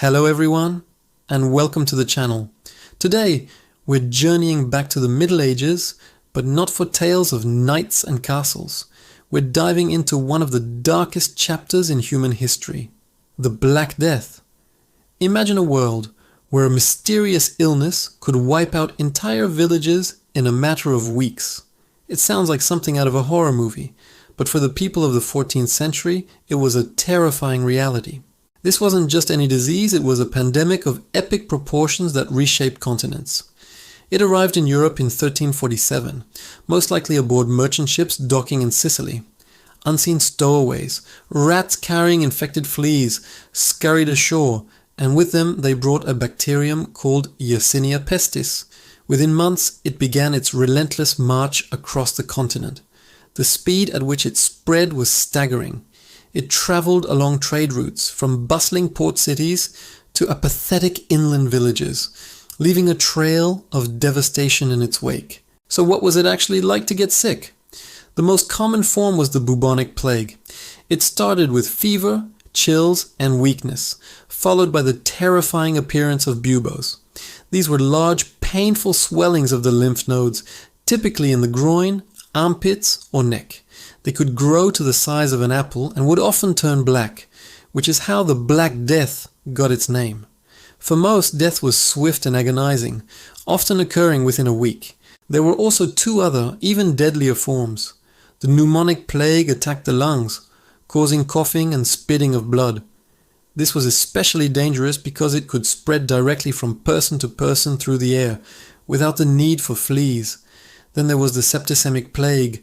Hello everyone, and welcome to the channel. Today, we're journeying back to the Middle Ages, but not for tales of knights and castles. We're diving into one of the darkest chapters in human history, the Black Death. Imagine a world where a mysterious illness could wipe out entire villages in a matter of weeks. It sounds like something out of a horror movie, but for the people of the 14th century, it was a terrifying reality. This wasn't just any disease, it was a pandemic of epic proportions that reshaped continents. It arrived in Europe in 1347, most likely aboard merchant ships docking in Sicily. Unseen stowaways, rats carrying infected fleas, scurried ashore, and with them they brought a bacterium called Yersinia pestis. Within months, it began its relentless march across the continent. The speed at which it spread was staggering. It traveled along trade routes, from bustling port cities to apathetic inland villages, leaving a trail of devastation in its wake. So what was it actually like to get sick? The most common form was the bubonic plague. It started with fever, chills, and weakness, followed by the terrifying appearance of buboes. These were large, painful swellings of the lymph nodes, typically in the groin, armpits, or neck. They could grow to the size of an apple and would often turn black, which is how the Black Death got its name. For most, death was swift and agonizing, often occurring within a week. There were also two other, even deadlier forms. The pneumonic plague attacked the lungs, causing coughing and spitting of blood. This was especially dangerous because it could spread directly from person to person through the air, without the need for fleas. Then there was the septicemic plague,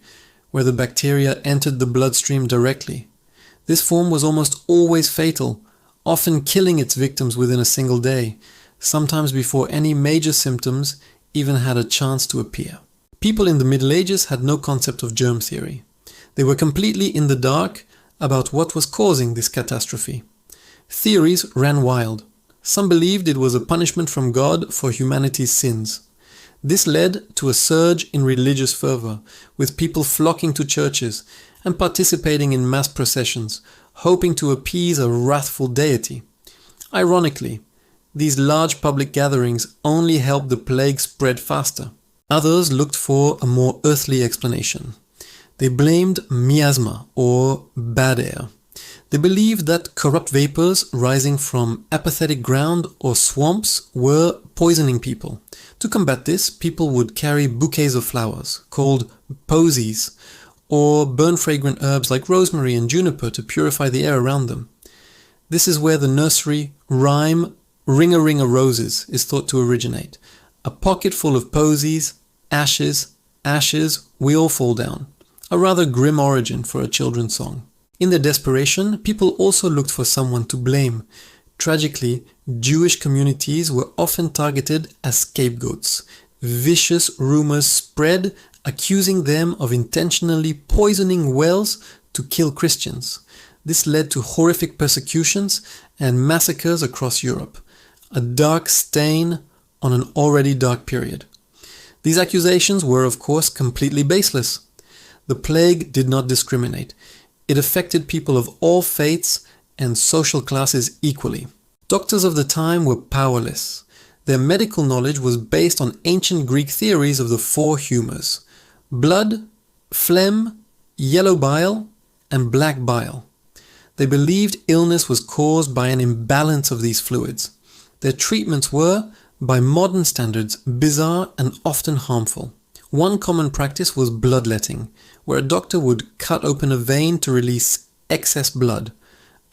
where the bacteria entered the bloodstream directly. This form was almost always fatal, often killing its victims within a single day, sometimes before any major symptoms even had a chance to appear. People in the Middle Ages had no concept of germ theory. They were completely in the dark about what was causing this catastrophe. Theories ran wild. Some believed it was a punishment from God for humanity's sins. This led to a surge in religious fervor, with people flocking to churches and participating in mass processions, hoping to appease a wrathful deity. Ironically, these large public gatherings only helped the plague spread faster. Others looked for a more earthly explanation. They blamed miasma, or bad air. They believed that corrupt vapors rising from apathetic ground or swamps were poisoning people. To combat this, people would carry bouquets of flowers, called posies, or burn fragrant herbs like rosemary and juniper to purify the air around them. This is where the nursery rhyme "ring-a-ring-a roses" is thought to originate. A pocket full of posies, ashes, ashes, we all fall down. A rather grim origin for a children's song. In their desperation, people also looked for someone to blame. Tragically, Jewish communities were often targeted as scapegoats. Vicious rumors spread, accusing them of intentionally poisoning wells to kill Christians. This led to horrific persecutions and massacres across Europe, a dark stain on an already dark period. These accusations were, of course, completely baseless. The plague did not discriminate. It affected people of all faiths and social classes equally. Doctors of the time were powerless. Their medical knowledge was based on ancient Greek theories of the four humors: blood, phlegm, yellow bile, and black bile. They believed illness was caused by an imbalance of these fluids. Their treatments were, by modern standards, bizarre and often harmful. One common practice was bloodletting, where a doctor would cut open a vein to release excess blood.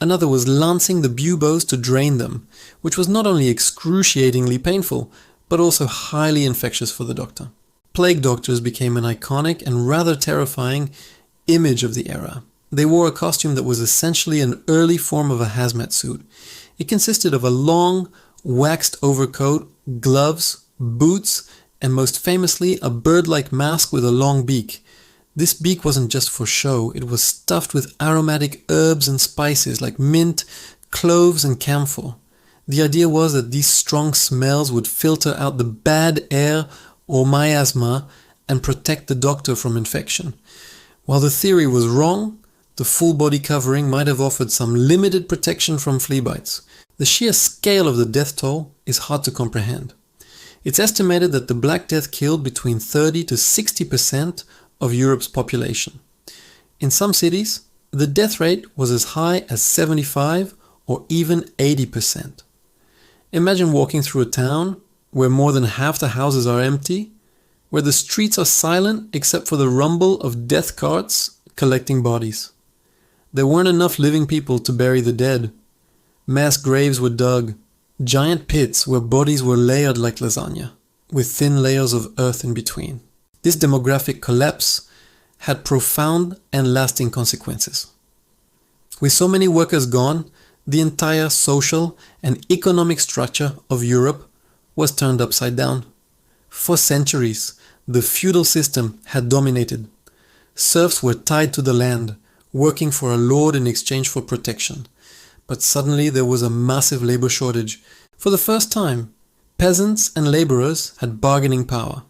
Another was lancing the buboes to drain them, which was not only excruciatingly painful, but also highly infectious for the doctor. Plague doctors became an iconic and rather terrifying image of the era. They wore a costume that was essentially an early form of a hazmat suit. It consisted of a long, waxed overcoat, gloves, boots, and most famously a bird-like mask with a long beak. This beak wasn't just for show, it was stuffed with aromatic herbs and spices like mint, cloves, and camphor. The idea was that these strong smells would filter out the bad air or miasma and protect the doctor from infection. While the theory was wrong, the full body covering might have offered some limited protection from flea bites. The sheer scale of the death toll is hard to comprehend. It's estimated that the Black Death killed between 30 to 60% of Europe's population. In some cities, the death rate was as high as 75 or even 80%. Imagine walking through a town where more than half the houses are empty, where the streets are silent except for the rumble of death carts collecting bodies. There weren't enough living people to bury the dead. Mass graves were dug, giant pits where bodies were layered like lasagna, with thin layers of earth in between. This demographic collapse had profound and lasting consequences. With so many workers gone, the entire social and economic structure of Europe was turned upside down. For centuries, the feudal system had dominated. Serfs were tied to the land, working for a lord in exchange for protection. But suddenly there was a massive labor shortage. For the first time, peasants and laborers had bargaining power.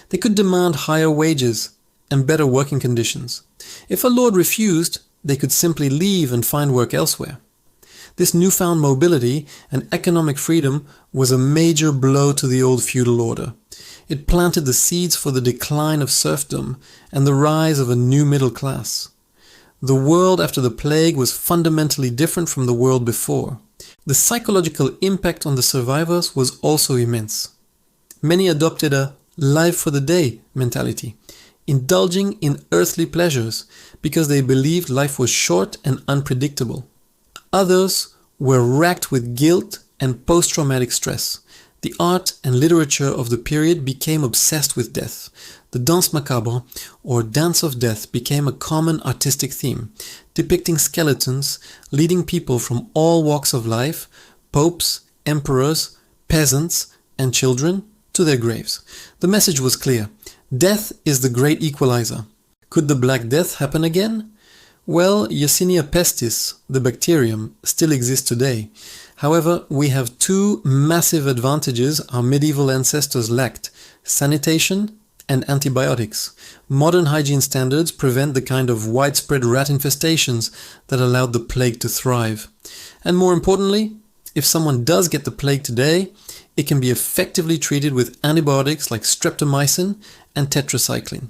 They could demand higher wages and better working conditions. If a lord refused, they could simply leave and find work elsewhere. This newfound mobility and economic freedom was a major blow to the old feudal order. It planted the seeds for the decline of serfdom and the rise of a new middle class. The world after the plague was fundamentally different from the world before. The psychological impact on the survivors was also immense. Many adopted a life for the day mentality, indulging in earthly pleasures because they believed life was short and unpredictable. Others were racked with guilt and post-traumatic stress. The art and literature of the period became obsessed with death. The Danse Macabre, or Dance of Death, became a common artistic theme, depicting skeletons leading people from all walks of life, popes, emperors, peasants, and children, to their graves. The message was clear. Death is the great equalizer. Could the Black Death happen again? Well, Yersinia pestis, the bacterium, still exists today. However, we have two massive advantages our medieval ancestors lacked: sanitation and antibiotics. Modern hygiene standards prevent the kind of widespread rat infestations that allowed the plague to thrive. And more importantly, if someone does get the plague today, it can be effectively treated with antibiotics like streptomycin and tetracycline.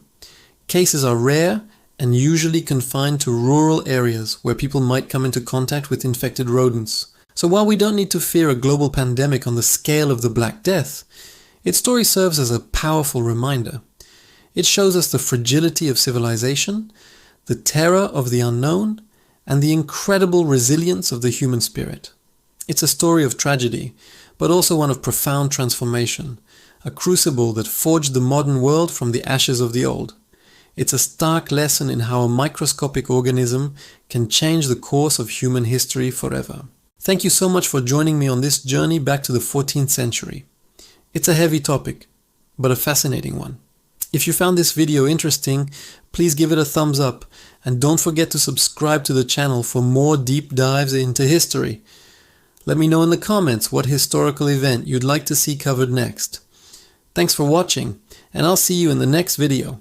Cases are rare and usually confined to rural areas where people might come into contact with infected rodents. So while we don't need to fear a global pandemic on the scale of the Black Death, its story serves as a powerful reminder. It shows us the fragility of civilization, the terror of the unknown, and the incredible resilience of the human spirit. It's a story of tragedy, but also one of profound transformation, a crucible that forged the modern world from the ashes of the old. It's a stark lesson in how a microscopic organism can change the course of human history forever. Thank you so much for joining me on this journey back to the 14th century. It's a heavy topic, but a fascinating one. If you found this video interesting, please give it a thumbs up and don't forget to subscribe to the channel for more deep dives into history. Let me know in the comments what historical event you'd like to see covered next. Thanks for watching, and I'll see you in the next video.